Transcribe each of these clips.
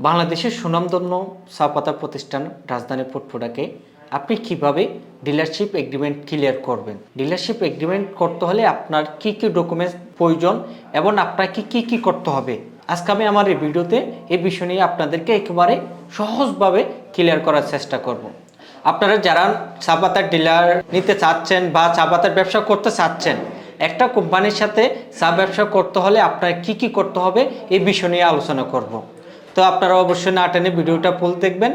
বাংলাদেশের সুনামধন্য চা পাতা প্রতিষ্ঠান রাজধানী ফুডপ্রোডাক্টে আপনি কিভাবে ডিলারশিপ এগ্রিমেন্ট ক্লিয়ার করবেন। ডিলারশিপ এগ্রিমেন্ট করতে হলে আপনার কি কি ডকুমেন্টস প্রয়োজন এবং আপনাকে কি করতে হবে, আজকে আমি আমার এই ভিডিওতে এই বিষয় নিয়ে আপনাদেরকে একেবারে সহজভাবে ক্লিয়ার করার চেষ্টা করব। আপনারা যারা চা পাতার ডিলার নিতে চাচ্ছেন বা চা পাতার ব্যবসা করতে চাচ্ছেন, একটা কোম্পানির সাথে চা ব্যবসা করতে হলে আপনার কি করতে হবে এই বিষয় নিয়ে আলোচনা করব। তো আপনারা অবশ্যই না টেনে ভিডিওটা ফুল দেখবেন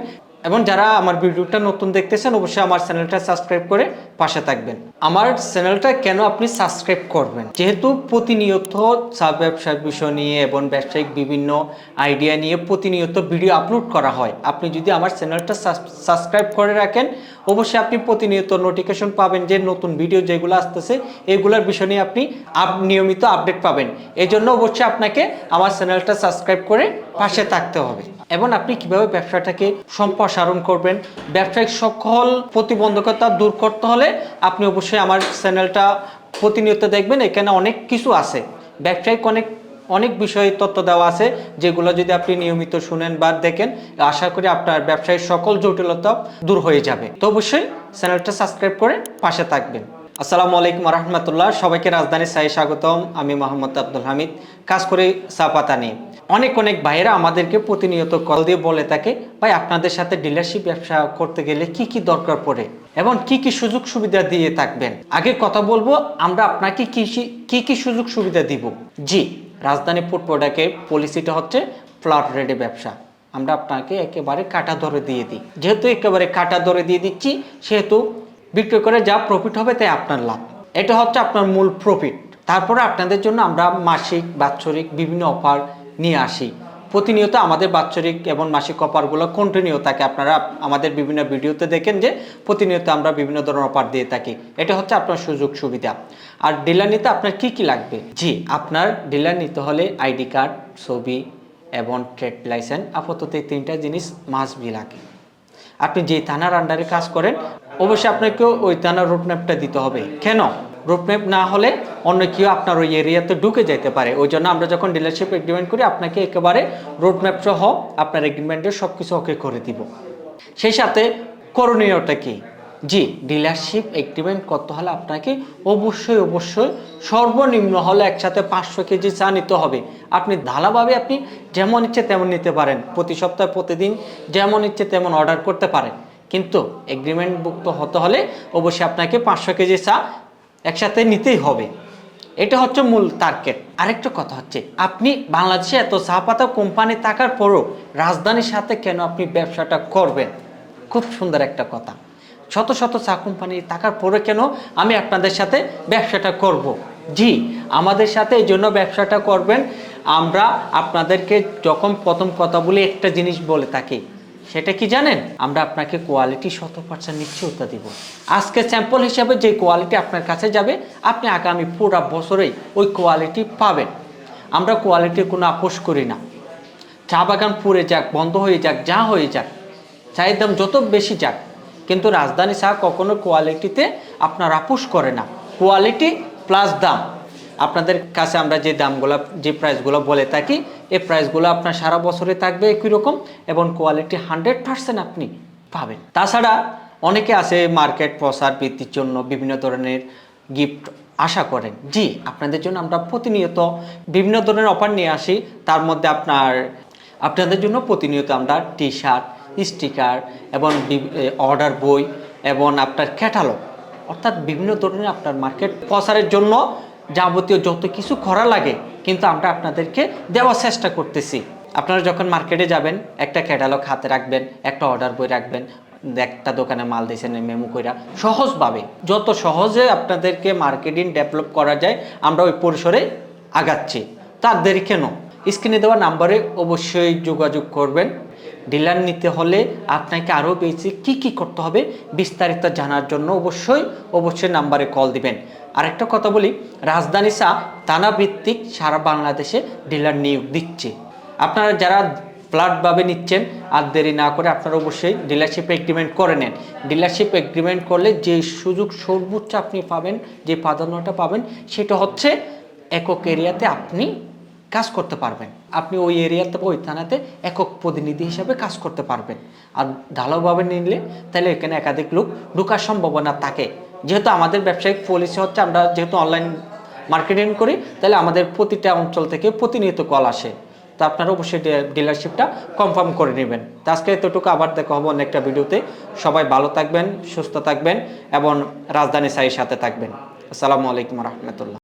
এবং যারা আমার ভিডিওটা নতুন দেখতেছেন অবশ্যই আমার চ্যানেলটা সাবস্ক্রাইব করে পাশে থাকবেন। আমার চ্যানেলটা কেন আপনি সাবস্ক্রাইব করবেন, যেহেতু প্রতিনিয়ত চা ব্যবসার বিষয় নিয়ে এবং ব্যবসায়িক বিভিন্ন আইডিয়া নিয়ে প্রতিনিয়ত ভিডিও আপলোড করা হয়। আপনি যদি আমার চ্যানেলটা সাবস্ক্রাইব করে রাখেন অবশ্যই আপনি প্রতিনিয়ত নোটিফিকেশন পাবেন যে নতুন ভিডিও যেগুলো আসতেছে এগুলোর বিষয় নিয়ে আপনি নিয়মিত আপডেট পাবেন। এই জন্য অবশ্যই আপনাকে আমার চ্যানেলটা সাবস্ক্রাইব করে পাশে থাকতে হবে। এবং আপনি কিভাবে ব্যবসাটাকে সম্প্রসারণ করবেন, ব্যবসায়িক সকল প্রতিবন্ধকতা দূর করতে হলে আপনি অবশ্যই আমার চ্যানেলটা প্রতিনিয়ত দেখবেন। এখানে অনেক কিছু আছে, ব্যবসায়িক অনেক বিষয়ে তথ্য দেওয়া আছে, যেগুলো যদি আপনি নিয়মিত শুনেন বা দেখেন আশা করি আপনার ব্যবসায়িক সকল জটিলতা দূর হয়ে যাবে। তো অবশ্যই চ্যানেলটা সাবস্ক্রাইব করে পাশে থাকবেন। আসসালামু আলাইকুম রহমতুল্লাহ, সবাইকে রাজধানী চায়ে স্বাগতম। আমি মোহাম্মদ আব্দুল হামিদ, কাজ করি চা পাতা নিয়ে। অনেক ভাইয়েরা আমাদেরকে প্রতিনিয়ত কল দিয়ে বলে থাকে, ভাই আপনাদের সাথে ডিলারশিপ ব্যবসা করতে গেলে কি দরকার পড়ে এবং কি সুযোগ সুবিধা দিয়ে থাকবেন। আগে কথা বলবো আমরা আপনাকে কি সুযোগ সুবিধা দিব। জি, রাজধানী ফুডপ্রোডাক্টের পলিসিটা হচ্ছে ফ্ল্যাট রেটে ব্যবসা। আমরা আপনাকে একেবারে কাটা দরে দিয়ে দিই। যেহেতু একেবারে কাটা দরে দিয়ে দিচ্ছি সেহেতু বিক্রি করে যা প্রফিট হবে তাই আপনার লাভ। এটা হচ্ছে আপনার মূল প্রফিট। তারপরে আপনাদের জন্য আমরা মাসিক বাৎসরিক বিভিন্ন অফার নিয়ে আসি। প্রতিনিয়ত আমাদের বাৎসরিক এবং মাসিক অফারগুলো কন্টিনিউ থাকে। আপনারা আমাদের বিভিন্ন ভিডিওতে দেখেন যে প্রতিনিয়ত আমরা বিভিন্ন ধরনের অফার দিয়ে থাকি। এটা হচ্ছে আপনার সুযোগ সুবিধা। আর ডিলার নিতে আপনার কি লাগবে? জি, আপনার ডিলার নিতে হলে আইডি কার্ড, ছবি এবং ট্রেড লাইসেন্স, আপাতত এই তিনটা জিনিস মাস্ট বি লাগে। আপনি যে থানার আন্ডারে কাজ করেন অবশ্যই আপনাকে ওই থানার রুটম্যাপটা দিতে হবে। কেন? রুটম্যাপ না হলে অন্য কেউ আপনার ওই এরিয়াতে ঢুকে যেতে পারে। ওই জন্য আমরা যখন ডিলারশিপ এগ্রিমেন্ট করি আপনাকে একেবারে রুটম্যাপ সহ আপনার এগ্রিমেন্টের সব কিছু ওকে করে দিব। সেই সাথে করণীয়টা কি? জি, ডিলারশিপ এগ্রিমেন্ট করতে হলে আপনাকে অবশ্যই সর্বনিম্ন হলে একসাথে 500 কেজি চা নিতে হবে। আপনি ধারাভাবে আপনি যেমন ইচ্ছে তেমন নিতে পারেন, প্রতি সপ্তাহে প্রতিদিন যেমন ইচ্ছে তেমন অর্ডার করতে পারেন, কিন্তু এগ্রিমেন্টভুক্ত হতে হলে অবশ্যই আপনাকে 500 কেজি চা একসাথে নিতেই হবে। এটা হচ্ছে মূল টার্গেট। আরেকটা কথা হচ্ছে, আপনি বাংলাদেশে এত চা পাতা কোম্পানি থাকার পরও রাজধানীর সাথে কেন আপনি ব্যবসাটা করবেন? খুব সুন্দর একটা কথা। শত চা কোম্পানি থাকার পরে কেন আমি আপনাদের সাথে ব্যবসাটা করব? জি, আমাদের সাথে এই জন্য ব্যবসাটা করবেন। আমরা আপনাদেরকে যখন প্রথম কথা বলি একটা জিনিস বলে থাকি, সেটা কি জানেন? আমরা আপনাকে কোয়ালিটি 100% নিশ্চয়তা দিব। আজকে স্যাম্পল হিসাবে যে কোয়ালিটি আপনার কাছে যাবে আপনি আগামী পুরো বছরেই ওই কোয়ালিটি পাবেন। আমরা কোয়ালিটির কোনো আপোষ করি না। চা বাগান পুড়ে যাক, বন্ধ হয়ে যাক, যা হয়ে যাক, চায়ের দাম যত বেশি যাক, কিন্তু রাজধানী চা কখনো কোয়ালিটিতে আপনার আপোষ করে না। কোয়ালিটি প্লাস দাম। আপনাদের কাছে আমরা যে দামগুলো যে প্রাইসগুলো বলে থাকি এই প্রাইসগুলো আপনার সারা বছরে থাকবে একই রকম এবং কোয়ালিটি 100% আপনি পাবেন। তাছাড়া অনেকে আছে মার্কেট প্রসার বৃদ্ধির জন্য বিভিন্ন ধরনের গিফট আশা করেন। জি, আপনাদের জন্য আমরা প্রতিনিয়ত বিভিন্ন ধরনের অফার নিয়ে আসি। তার মধ্যে আপনাদের জন্য প্রতিনিয়ত আমরা টি শার্ট, স্টিকার এবং অর্ডার বই এবং আপনার ক্যাটালগ, অর্থাৎ বিভিন্ন ধরনের আপনার মার্কেট প্রসারের জন্য যাবতীয় যত কিছু করা লাগে কিন্তু আমরা আপনাদেরকে দেওয়ার চেষ্টা করতেছি। আপনারা যখন মার্কেটে যাবেন একটা ক্যাটালগ হাতে রাখবেন, একটা অর্ডার বই রাখবেন, একটা দোকানে মাল দিয়েছেন মেমো কইরা সহজভাবে, যত সহজে আপনাদেরকে মার্কেটিং ডেভেলপ করা যায় আমরা ওই পরিসরে আগাচ্ছি। তার দেরি কেন? স্ক্রিনে দেওয়া নাম্বারে অবশ্যই যোগাযোগ করবেন। ডিলার নিতে হলে আপনাকে আরও বেশি কি করতে হবে বিস্তারিত জানার জন্য অবশ্যই নাম্বারে কল দিবেন। আরেকটা কথা বলি, রাজধানী চা থানা ভিত্তিক সারা বাংলাদেশে ডিলার নিয়োগ দিচ্ছে। আপনারা যারা ফ্ল্যাটভাবে নিচ্ছেন আর দেরি না করে আপনারা অবশ্যই ডিলারশিপ এগ্রিমেন্ট করে নেন। ডিলারশিপ এগ্রিমেন্ট করলে যে সুযোগ সর্বোচ্চ আপনি পাবেন, যে প্রাধান্যটা পাবেন সেটা হচ্ছে একক এরিয়াতে আপনি কাজ করতে পারবেন। আপনি ওই এরিয়াতে ওই থানাতে একক প্রতিনিধি হিসাবে কাজ করতে পারবেন। আর ঢালাওভাবে নিলে তাহলে এখানে একাধিক লোক ঢোকার সম্ভাবনা থাকে। যেহেতু আমাদের ব্যবসায়িক পলিসি হচ্ছে আমরা যেহেতু অনলাইন মার্কেটিং করি, তাহলে আমাদের প্রতিটা অঞ্চল থেকে প্রতিনিয়ত কল আসে। তো আপনারা অবশ্যই ডিলারশিপটা কনফার্ম করে নেবেন। তো আজকে এতটুকু, আবার দেখা হবো অন্য একটা ভিডিওতে। সবাই ভালো থাকবেন, সুস্থ থাকবেন এবং রাজধানী সাইয়ের সাথে থাকবেন। আসসালামু আলাইকুম রহমতুল্লাহ।